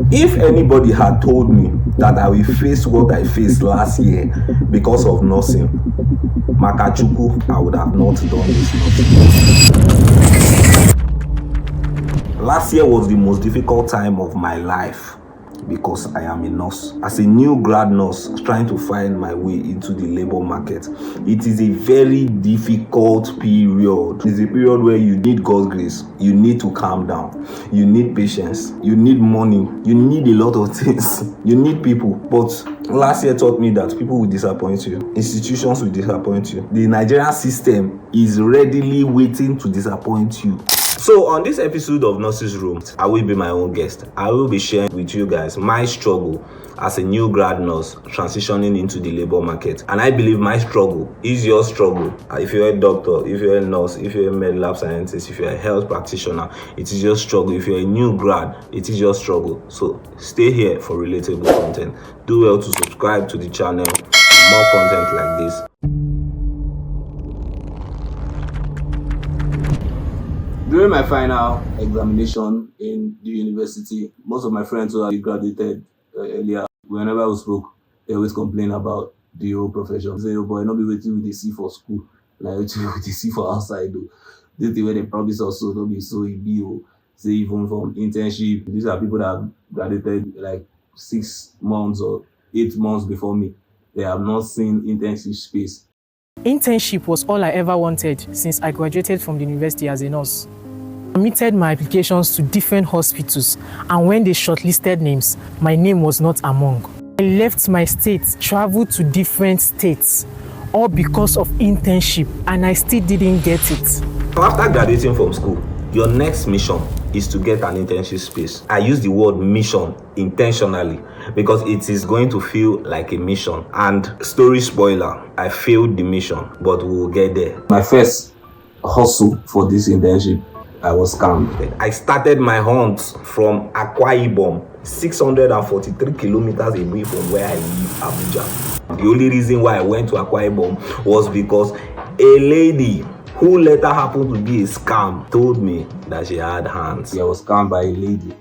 If anybody had told me that I will face what I faced last year because of nursing, Makachuku, I would have not done this nursing. Last year was the most difficult time of my life because I am a nurse. As a new grad nurse trying to find my way into the labor market, it is a very difficult period. It's a period where you need God's grace, you need to calm down, you need patience, you need money, you need a lot of things, you need people. But last year taught me that people will disappoint you, institutions will disappoint you. The Nigerian system is readily waiting to disappoint you. So on this episode of Nurses Room, I will be my own guest. I will be sharing with you guys my struggle as a new grad nurse transitioning into the labor market. And I believe my struggle is your struggle. If you're a doctor, if you're a nurse, if you're a med lab scientist, if you're a health practitioner, it is your struggle. If you're a new grad, it is your struggle. So stay here for relatable content. Do well to subscribe to the channel for more content like this. During my final examination in the university, most of my friends who had graduated earlier, whenever we spoke, they always complain about the whole profession. They say, oh boy, not be waiting with the C for school, like waiting with the C for outside. Though. This thing where they promise also, don't be so EBO. Say even from internship, these are people that have graduated like 6 months or 8 months before me. They have not seen internship space. Internship was all I ever wanted since I graduated from the university as a nurse. I submitted my applications to different hospitals, and when they shortlisted names, my name was not among. I left my state, traveled to different states, all because of internship, and I still didn't get it. After graduating from school, your next mission is to get an internship space. I use the word mission intentionally because it is going to feel like a mission. And story spoiler, I failed the mission, but we will get there. My first hustle for this internship, I was scammed. I started my hunt from Akwa Ibom, 643 kilometers away from where I live, Abuja. The only reason why I went to Akwa Ibom was because a lady who later happened to be a scam told me that she had hands. I was scammed by a lady.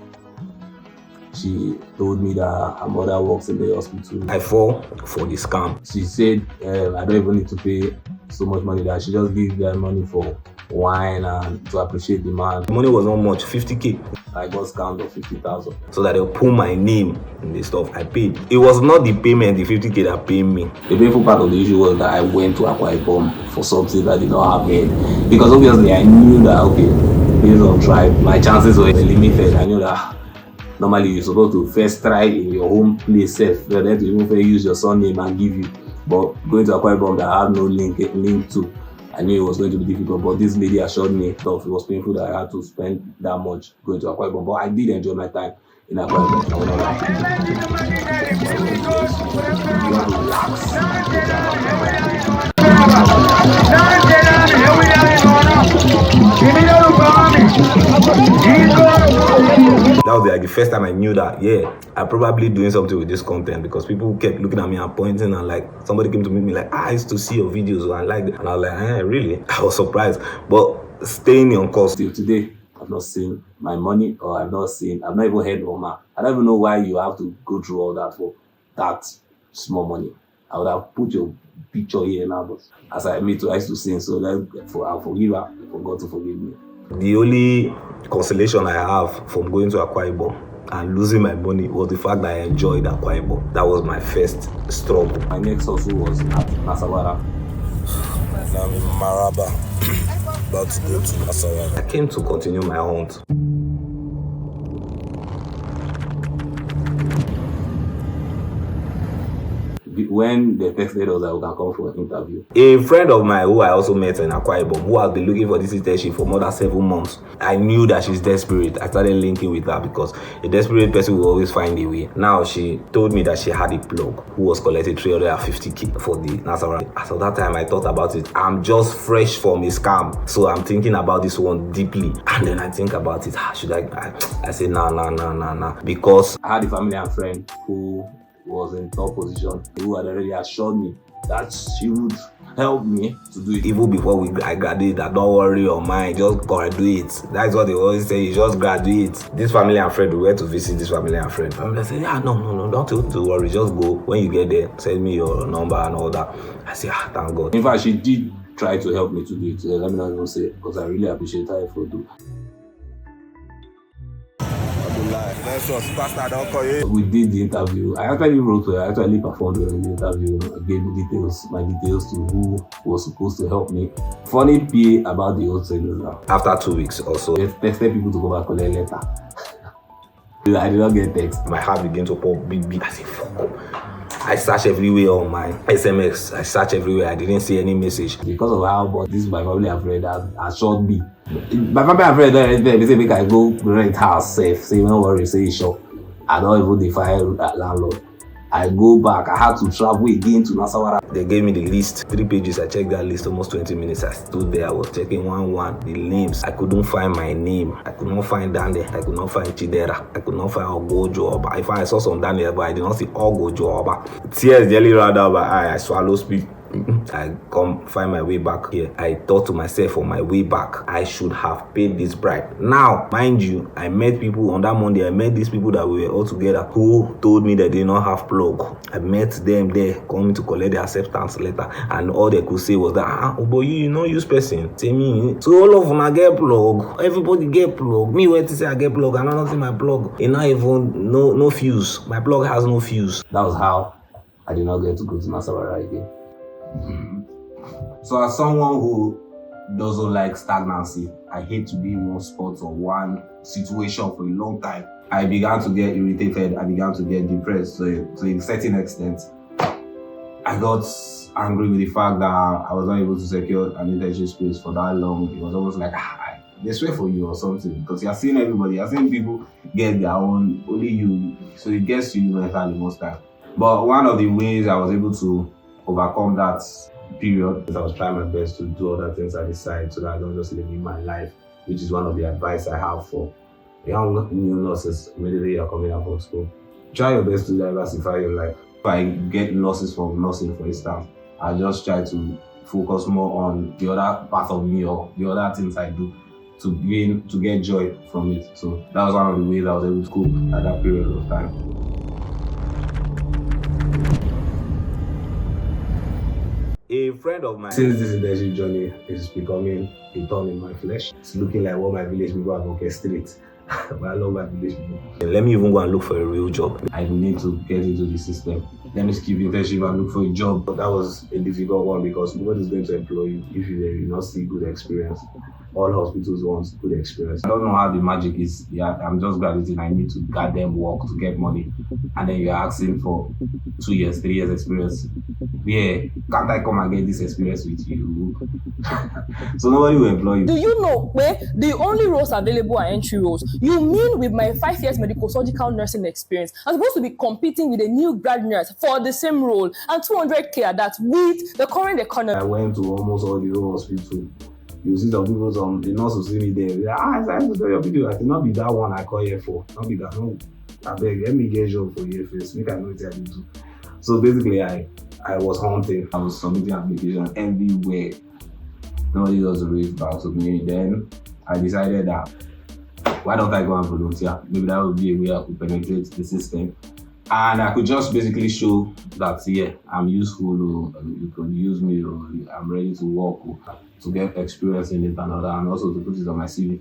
She told me that her mother works in the hospital. I fall for the scam. She said, I don't even need to pay so much money, that she just gives them money for wine and to appreciate the man. The money was not much, 50k. I got scammed of 50,000. So that they'll put my name in the stuff. I paid. It was not the payment, the 50k that paid me. The painful part of the issue was that I went to Akwa Ibom for something that did not happen. Because obviously I knew that, okay, based on tribe, my chances were limited. I knew that normally you're supposed to first try in your home place self, then to even first use your surname and give you. But going to Akwa Ibom that I have no link to, I knew it was going to be difficult, but this lady assured me tough. It was painful that I had to spend that much going to Akwa Ibom, but I did enjoy my time in Akwa Ibom. That was like the first time I knew that, yeah, I'm probably doing something with this content, because people kept looking at me and pointing, and like somebody came to meet me like, I used to see your videos and I liked it. And I was like, really? I was surprised. But staying on course till today, I've not seen my money, or I've not even heard Oma. I don't even know why you have to go through all that for that small money. I would have put your picture here now, but as I used to sing, so I'll forgive her for God to forgive me. The only consolation I have from going to Akwa Ibom and losing my money was the fact that I enjoyed Akwa Ibom. That was my first struggle. My next hustle was at Nasarawa. Now I'm in Maraba, about to go to Nasarawa. I came to continue my hunt. When they texted us that we can come for an interview, a friend of mine who I also met in Akwa Ibom, who has been looking for this internship for more than 7 months, I knew that she's desperate. I started linking with her because a desperate person will always find a way. Now she told me that she had a plug who was collecting 350k for the Nasarawa. As of that time, I thought about it. I'm just fresh from a scam, so I'm thinking about this one deeply. And then I think about it. Should I say nah, because I had a family and friend who was in top position, who had already assured me that she would help me to do it. Even before I graduate, I don't worry on mine, just graduate. That's what they always say, you just graduate. This family and friend, we went to visit this family and friend. Family said, no, don't worry, just go. When you get there, send me your number and all that. I said, thank God. In fact, she did try to help me to do it. Let me not even say, because I really appreciate her effort too. We did the interview. I actually wrote her, I actually performed in the interview. I gave my details to who was supposed to help me. Funny PA about the whole thing is that after 2 weeks also, they texted people to go back and collect letter. I did not get text. My heart began to pump big. I said, fuck up. I searched everywhere on my SMS. I searched everywhere. I didn't see any message. Because of how but this my family and friend assured me. My family and friend they say make I go rent house safe. Say don't worry, say it's sure. I don't even defy landlord. I go back. I had to travel again to Nasawara. They gave me the list, 3 pages. I checked that list almost 20 minutes. I stood there. I was checking one, the names. I couldn't find my name. I could not find Daniel. I could not find Chidera. I could not find Ogojo Oba. If I saw some Daniel, but I did not see Ogojo Oba. Tears nearly ran out of my eye. I swallowed spit. I come find my way back here. I thought to myself on my way back, I should have paid this bribe. Now, mind you, I met people on that Monday. I met these people that we were all together who told me that they did not have plug. I met them there coming to collect the acceptance letter, and all they could say was that, but you know use person. Say me. So all of them I get plug. Everybody get plug. Me wait to say I get plug. I don't see my plug. It not even no fuse. My plug has no fuse. That was how I did not get to go to Nasawara again. So as someone who doesn't like stagnancy, I hate to be in one spot or one situation for a long time. I began to get irritated. I began to get depressed to a certain extent. I got angry with the fact that I was not able to secure an internship space for that long. It was almost like they swear for you or something, because you're seeing everybody, you're seeing people get their own, only you. So it gets to you mentally most time. But one of the ways I was able to overcome that period is I was trying my best to do other things at the side so that I don't just live in my life, which is one of the advice I have for young new nurses immediately you're coming out from school. Try your best to diversify your life. If I get losses from nursing, for instance, I just try to focus more on the other part of me or the other things I do to get joy from it. So that was one of the ways I was able to cope at that period of time. A friend of mine, since this internship journey is becoming a thorn in my flesh, it's looking like what my village people have orchestrated. But I love my village people. Let me even go and look for a real job. I need to get into the system. Let me skip internship and look for a job. But that was a difficult one because nobody's going to employ you if you do not see good experience. All hospitals want good experience. I don't know how the magic is. Yeah, I'm just graduating. I need to goddamn work to get money. And then you're asking for 2 years, 3 years experience. Yeah, can't I come and get this experience with you? So nobody will employ you. Do you know where the only roles available are entry roles? You mean with my 5 years medical surgical nursing experience, I'm supposed to be competing with a new grad nurse for the same role and 200k at that with the current economy? I went to almost all the whole hospital. You see some people, the nurse will see me there. I have to tell your video. I cannot be that one I call here for. Not be that. No, I beg, let me get a job for you first. Make I know what I do. So basically, I was hunting. I was submitting applications everywhere. Nobody does a reach back to me. Then I decided that why don't I go and volunteer? Maybe that would be a way I could penetrate the system. And I could just basically show that, yeah, I'm useful, you could use me, I'm ready to work, to get experience in it and also to put it on my CV.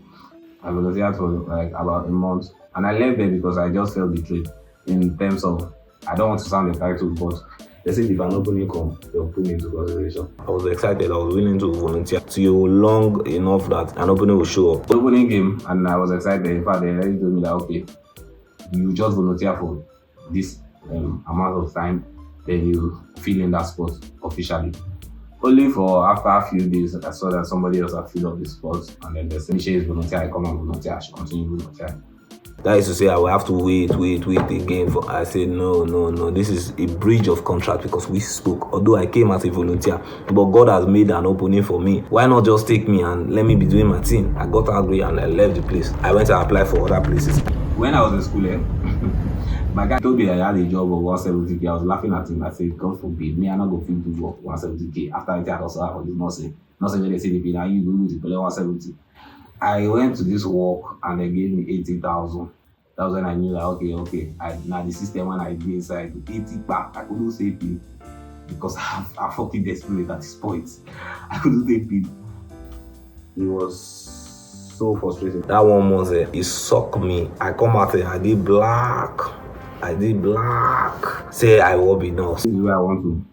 I volunteered for like about a month. And I left there because I just felt betrayed in terms of, I don't want to sound entitled, but they said if an opening comes, they'll put me into consideration. I was excited, I was willing to volunteer till long enough that an opening will show up. The opening came and I was excited. In fact, they already told me that, okay, you just volunteer for this amount of time, then you fill in that spot officially. Only for after a few days, I saw that somebody else had filled up the spot, and then they said, "She is volunteer, I come and volunteer, I should continue volunteer." That is to say, I will have to wait again. I said, no, this is a breach of contract because we spoke. Although I came as a volunteer, but God has made an opening for me. Why not just take me and let me be doing my thing? I got angry and I left the place. I went to apply for other places. When I was in school, My guy told me I had a job of 170k. I was laughing at him. I said, God forbid, me, I'm not going to do work 170k. After I got also for this nursing. Nothing when they say the now you go to pay 170. I went to this work and they gave me 80,000. That was when I knew that okay. Now the system when I be inside 80 back, I couldn't say P because I'm fucking desperate at this point. I couldn't say P. It was so frustrating. That 1 month, it sucked me. I come out here, I did black. Say I will be nurse. This is where I want to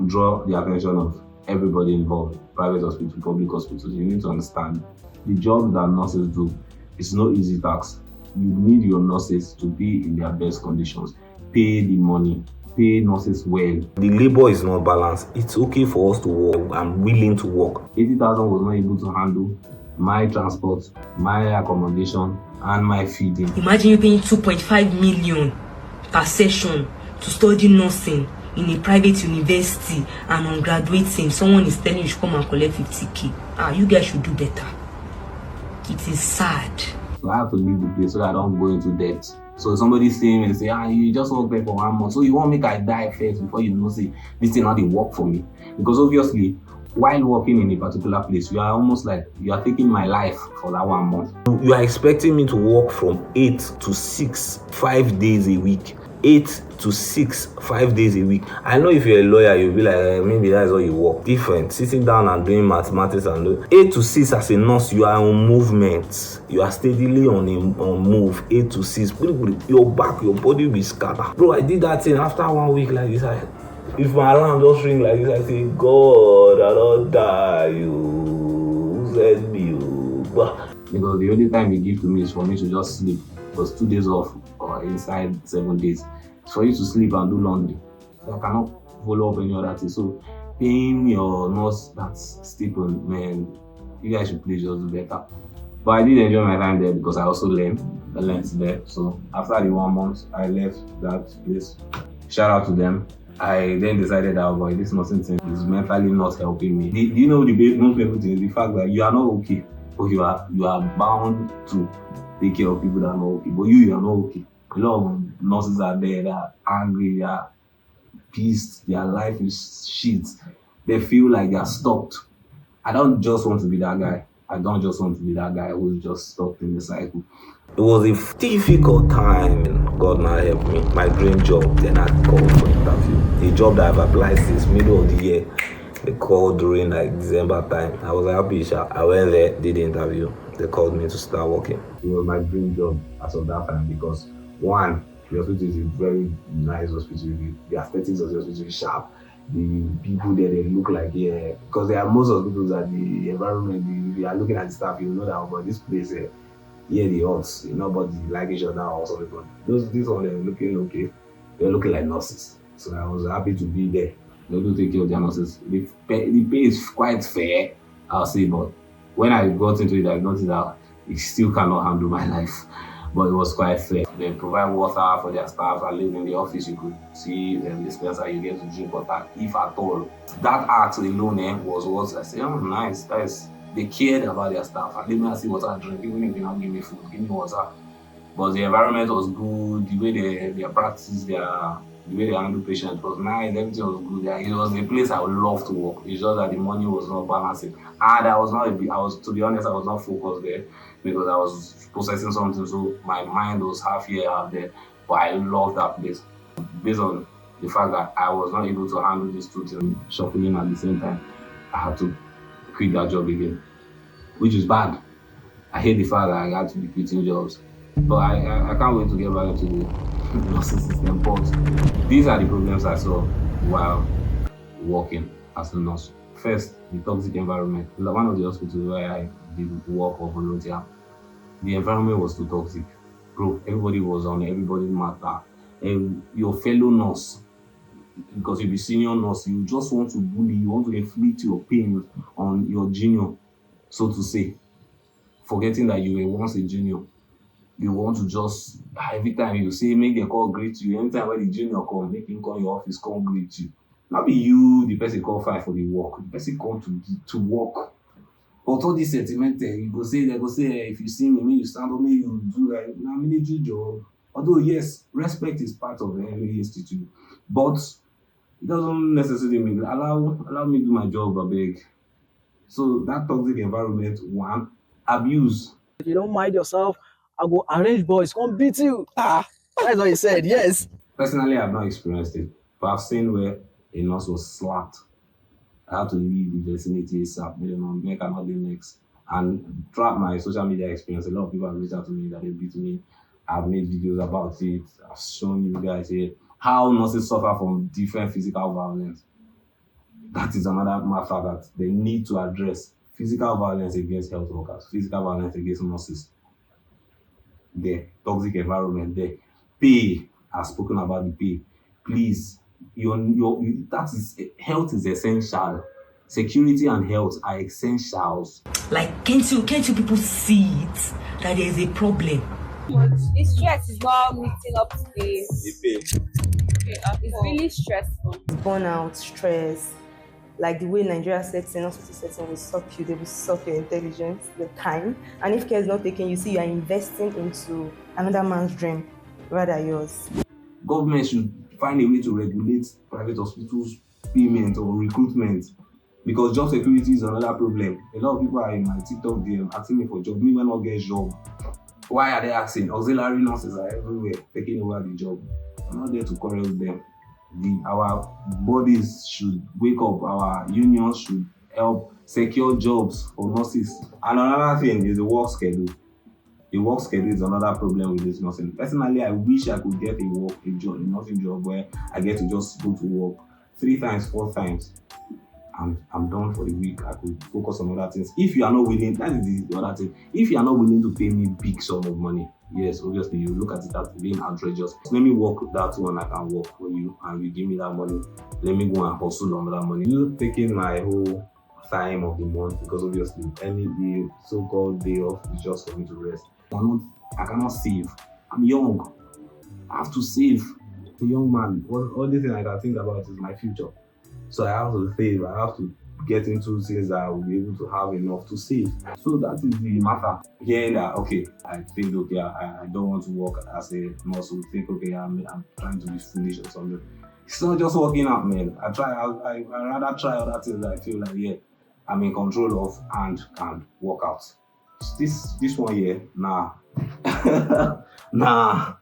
draw the attention of everybody involved. Private hospital, public hospitals. You need to understand the job that nurses do is no easy task. You need your nurses to be in their best conditions. Pay the money. Pay nurses well. The labor is not balanced. It's okay for us to work. I'm willing to work. 80,000 was not able to handle my transport, my accommodation, and my feeding. Imagine you paying 2.5 million per session to study nursing in a private university, and on graduating, someone is telling you to come and collect 50k. You guys should do better. It is sad. So I have to leave the place so that I don't go into debt. So somebody see me and say, you just work there for 1 month. So you want me to die first before you know say this thing not the work for me. Because obviously, while working in a particular place, you are almost like you are taking my life for that 1 month. You are expecting me to work from 8 to 6, 5 days a week. 8 to 6, 5 days a week. I know if you're a lawyer, you'll be like, maybe that's how you work. Different. Sitting down and doing mathematics and 8 to 6 as a nurse, you are on movement. You are steadily on move. 8 to 6. Your back, your body will be scattered. Bro, I did that thing after 1 week like this. If my alarm just ring like this, I say, God, I don't die. Who said me? Because the only time you give to me is for me to just sleep. Because 2 days off or inside 7 days. It's for you to sleep and do laundry. So I cannot follow up any other thing. So paying your nurse that's stipend, man, you guys should please just do better. But I did enjoy my time there because I also learned. I learned there. So after the 1 month, I left that place. Shout out to them. I then decided that boy, this nursing thing is mentally not helping me. Do you know the most painful thing is the fact that you are not okay, or you are bound to take care of people that are not okay, but you are not okay. A lot of nurses are there that are angry, they are pissed, their life is shit. They feel like they are stopped. I don't just want to be that guy. I don't just want to be that guy who's just stuck in the cycle. It was a difficult time. God now helped me. My dream job, then I called for interview. The job that I've applied since middle of the year, they called during like December time. I was happy. I went there, did the interview. They called me to start working. It was my dream job as of that time because one, the hospital is a very nice hospital. The aesthetics of the hospital is sharp. The people there, they look like, because there are most hospitals that the environment, they are looking at the staff, you know that, but this place, the odds, nobody like each other or something. But these ones, they're looking okay. They're looking like nurses. So I was happy to be there. They do take care of their nurses. The pay is quite fair, I'll say, but when I got into it, I noticed that it still cannot handle my life. But it was quite fair. They provide water for their staff. I live in the office, you could see the dispenser, you get to drink water, if at all. That act alone was what I said, nice. They cared about their staff. I didn't see water and drink, even if they don't give me food, give me water. But the environment was good, the way they practice the way they handle patients was nice, everything was good. It was a place I would love to work. It's just that the money was not balancing. And to be honest, I was not focused there because I was processing something, so my mind was half here, half there. But I loved that place. Based on the fact that I was not able to handle these two things shuffling at the same time, I had to quit that job again, which is bad. I hate the fact that I had to be quitting jobs. But I can't wait to get back into the nursing system. But these are the problems I saw while working as a nurse. First, the toxic environment. One of the hospitals where I did work or volunteer, the environment was too toxic. Bro, everybody was on everybody's matter. And your fellow nurse, because you'll be senior nurse, you just want to bully, you want to inflict your pain on your junior, so to say. Forgetting that you were once a junior. You want to just, every time you say, make them call greet you. Anytime when the junior come, make him call your office, come greet you. Not be you, the person call fight for the work. The person come to work. But all this sentiment, they go say, if you see me, you stand up, you do like, na military job. Although, yes, respect is part of any institute, but it doesn't necessarily mean allow me do my job, I beg. So that toxic environment, one, abuse. If you don't mind yourself, I go arrange boys, come beat you. Ah, that's what he said, yes. Personally, I've not experienced it, but I've seen where a nurse was slapped. I had to leave the vicinity ASAP, make another next. And throughout my social media experience, a lot of people have reached out to me that they beat me. I've made videos about it. I've shown you guys here how nurses suffer from different physical violence. That is another matter that they need to address. Physical violence against health workers, physical violence against nurses. The toxic environment there. Pay. I've spoken about the pay. Please, health is essential. Security and health are essentials. Like, can't you people see it that there is a problem? The stress is not meeting up to the pay. It's really stressful. Burnout, stress, like the way Nigeria sets in, hospital setting will suck you, they will suck your intelligence, your time. And if care is not taken, you see you are investing into another man's dream, rather yours. Government should find a way to regulate private hospitals' payment or recruitment, because job security is another problem. A lot of people are in my TikTok DM asking me for job. Me when not get job. Why are they asking? Auxiliary nurses are everywhere taking over the job. I'm not there to quarrel with them. Our bodies should wake up. Our unions should help secure jobs for nurses. And another thing is the work schedule. The work schedule is another problem with this nursing. Personally, I wish I could get a nursing job where I get to just go to work 3 times, 4 times, and I'm done for the week. I could focus on other things. If you are not willing, that is the other thing. If you are not willing to pay me big sum of money, yes, obviously you look at it as being outrageous. Let me work that one, I can work for you, and you give me that money. Let me go and hustle on that money. You taking my whole time of the month, because obviously the so-called day off is just for me to rest. I cannot save. I'm young. I have to save. A young man. All the thing I can think about is my future. So I have to save. I have to get into things that I will be able to have enough to save. So that is the matter. Hearing that, okay, I think, okay, I don't want to work as a nurse. So think, okay, I'm trying to be foolish or something. It's not just working out, man. I rather try other things that I feel like, yeah, I'm in control of and can work out. This one here, nah. Nah.